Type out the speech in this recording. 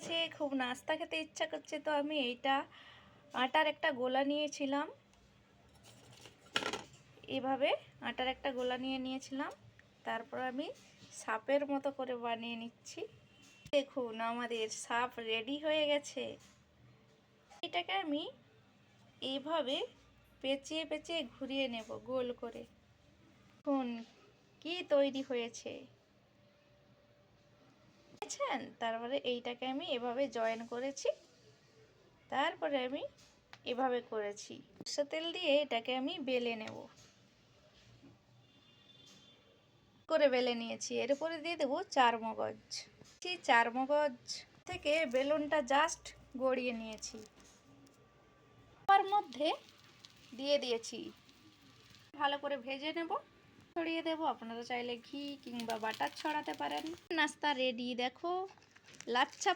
গেছে, খুব নাস্তা খেতে ইচ্ছা করছে, তো আমি এইটা আটার একটা গোলা নিয়েছিলাম। এভাবে আটার একটা গোলা নিয়েছিলাম, তারপর আমি সাপের মতো করে বানিয়ে নিচ্ছি। দেখুন আমাদের সাপ রেডি হয়ে গেছে। এটাকে আমি এইভাবে পেঁচিয়ে পেঁচিয়ে ঘুরিয়ে নেব গোল করে। দেখুন কি তৈরি হয়েছে, দেখছেন? তারপরে এইটাকে আমি এভাবে জয়েন করেছি, তারপরে আমি এভাবে করেছি। সরষের তেল দিয়ে এটাকে আমি বেলে নেব, করে বেলে নিয়েছি। এর উপরে দিয়ে দেবো চারমগজ। চারমগজ থেকে বেলুনটা জাস্ট গড়িয়ে নিয়েছি, তার মধ্যে দিয়ে দিয়েছি। ভালো করে ভেজে নেব, ছড়িয়ে দেব। আপনারা চাইলে ঘি কিংবা বাটার ছড়াতে পারেন। নাস্তা রেডি, দেখো লাচ্ছা